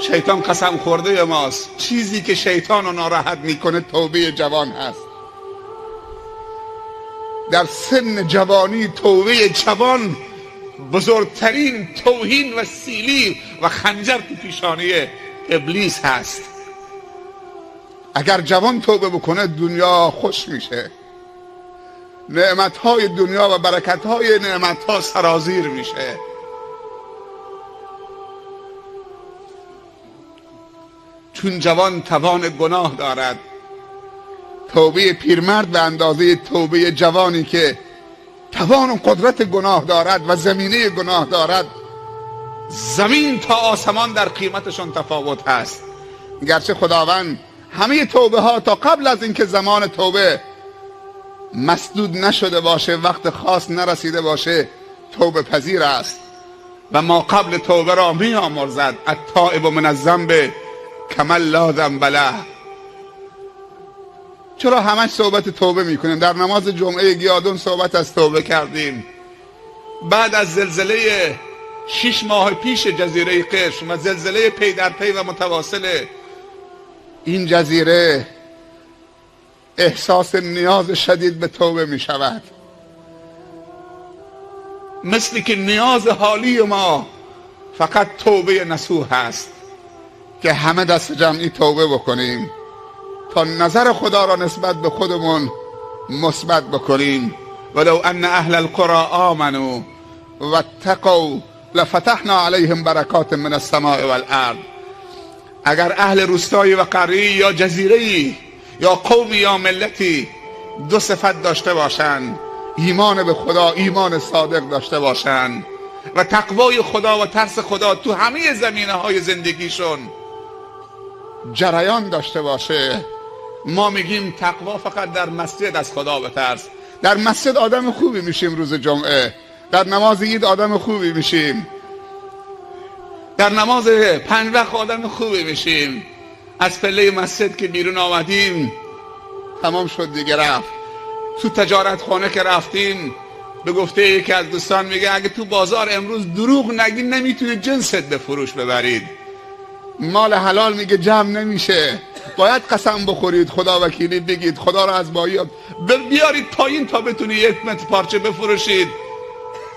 شیطان قسم خورده ماست. چیزی که شیطان رو ناراحت میکنه توبه جوان هست. در سن جوانی توبه جوان بزرگترین توهین و سیلی و خنجر تو پیشانی ابلیس هست. اگر جوان توبه بکنه دنیا خوش میشه، نعمتهای دنیا و برکتهای نعمتها سرازیر میشه. چون جوان توان گناه دارد، توبه پیرمرد به اندازه توبه جوانی که توان و قدرت گناه دارد و زمینه گناه دارد، زمین تا آسمان در قیمتشون تفاوت هست. گرچه خداوند همه توبه ها تا قبل از اینکه زمان توبه مسدود نشده باشه، وقت خاص نرسیده باشه، توبه پذیر است و ما قبل توبه را می آمرزد. التائب من الذنب کمن لا ذنب له. چرا همش صحبت توبه میکنیم؟ در نماز جمعه گیادون صحبت از توبه کردیم. بعد از زلزله 6 ماه پیش جزیره قشم و زلزله پی در پی و متواصل این جزیره، احساس نیاز شدید به توبه می شود. مثل که نیاز حالی ما فقط توبه نصوح است که همه دست جمعی توبه بکنیم تا نظر خدا را نسبت به خودمون مثبت بکنیم. ولو ان اهل القرى آمنوا واتقوا لفتحنا علیهم برکات من السماء والارض. اگر اهل روستایی و قریه یا جزیره‌ای یا قومی یا ملتی دو صفت داشته باشند، ایمان به خدا، ایمان صادق داشته باشند و تقوای خدا و ترس خدا تو همه زمینه‌های زندگیشون جریان داشته باشه، ما میگیم تقوا فقط در مسجد از خدا بترس. در مسجد آدم خوبی میشیم، روز جمعه در نماز عید آدم خوبی میشیم، در نماز 5 وقت آدم خوبی میشیم. از پله مسجد که بیرون آمدیم تمام شد دیگه، رفت. تو تجارت خانه که رفتیم، به گفته یکی از دوستان میگه اگه تو بازار امروز دروغ نگی نمیتونید جنست به فروش ببرید. مال حلال میگه جمع نمیشه، باید قسم بخورید، خدا وکیلی بگید، خدا را از بایی بیارید پایین تا بتونید 1 متر پارچه بفروشید،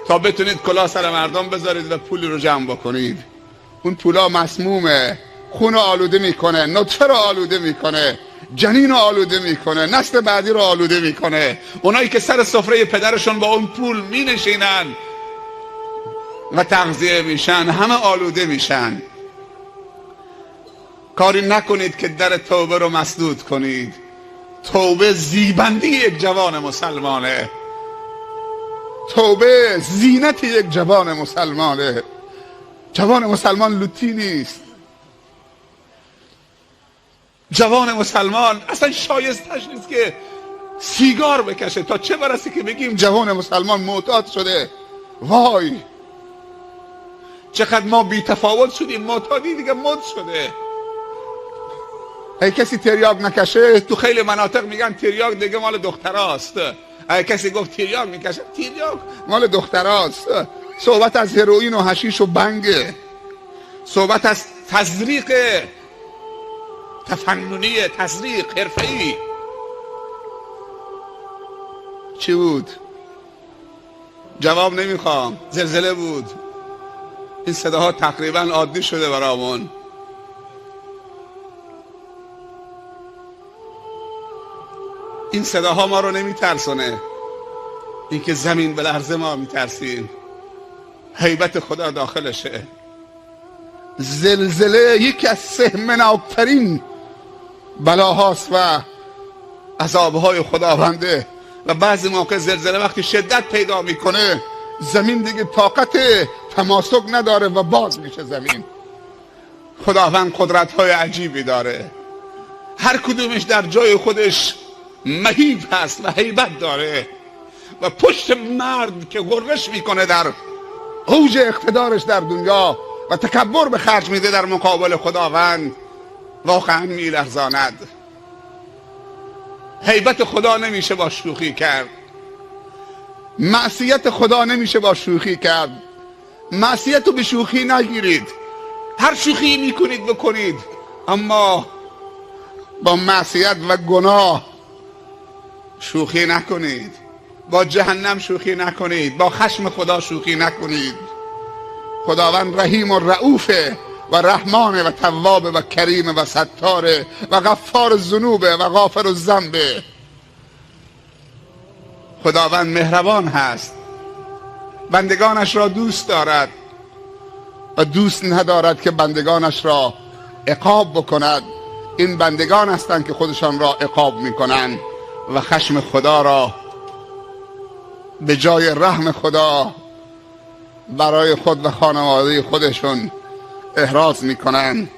تا بتونید کلاه سر مردم بذارید و پول رو جمع بکنید. اون پولا مسمومه، خون رو آلوده میکنه، نطفه رو آلوده میکنه، جنین رو آلوده میکنه، نسل بعدی رو آلوده میکنه. اونایی که سر سفره پدرشون با اون پول مینشینن و تغذیه میشن، همه آلوده میشن. کاری نکنید که در توبه رو مسدود کنید. توبه زیبندی یک جوان مسلمانه، توبه زینت یک جوان مسلمانه. جوان مسلمان لوتی نیست. جوان مسلمان اصلا شایستش نیست که سیگار بکشه، تا چه برسه که بگیم جوان مسلمان معتاد شده. وای چقدر ما بی تفاوت شدیم، معتادی دیگه مد شده. اگه کسی تریاک نکشه، تو خیلی مناطق میگن تریاک دیگه مال دختراست. اگه کسی گفت تریاک میکشه، تریاک مال دختراست. صحبت از هروئین و حشیش و بنگه، صحبت از تزریق تفننی، تزریق حرفه‌ای. چی بود؟ جواب نمیخوام. زلزله بود. این صداها تقریبا عادی شده برامون. این صداها ما رو نمیترسونه، این که زمین به لرزه ما میترسیم. هیبت خدا داخلشه. زلزله یکی از سهمناکترین بلاهاست و عذابهای خداونده و بعضی موقع زلزله وقتی شدت پیدا میکنه زمین دیگه طاقت تماسک نداره و باز میشه زمین. خداوند قدرت‌های عجیبی داره، هر کدومش در جای خودش مهیب هست و هیبت داره و پشت مرد که غرش میکنه در اوج اقتدارش در دنیا و تکبر به خرج میده در مقابل خداوند، واقعا میلرزاند. هیبت خدا نمیشه با شوخی کرد، معصیت خدا نمیشه با شوخی کرد. معصیت رو به شوخی نگیرید. هر شوخی میکنید بکنید، اما با معصیت و گناه شوخی نکنید، با جهنم شوخی نکنید، با خشم خدا شوخی نکنید. خداوند رحیم و رؤوفه و رحمان و تواب و کریم و ستاره و غفار الذنوب و غافر الذنب. خداوند مهربان هست، بندگانش را دوست دارد و دوست ندارد که بندگانش را عقاب بکند. این بندگان هستند که خودشان را عقاب میکنند و خشم خدا را به جای رحم خدا برای خود و خانواده خودشون احراز میکنند.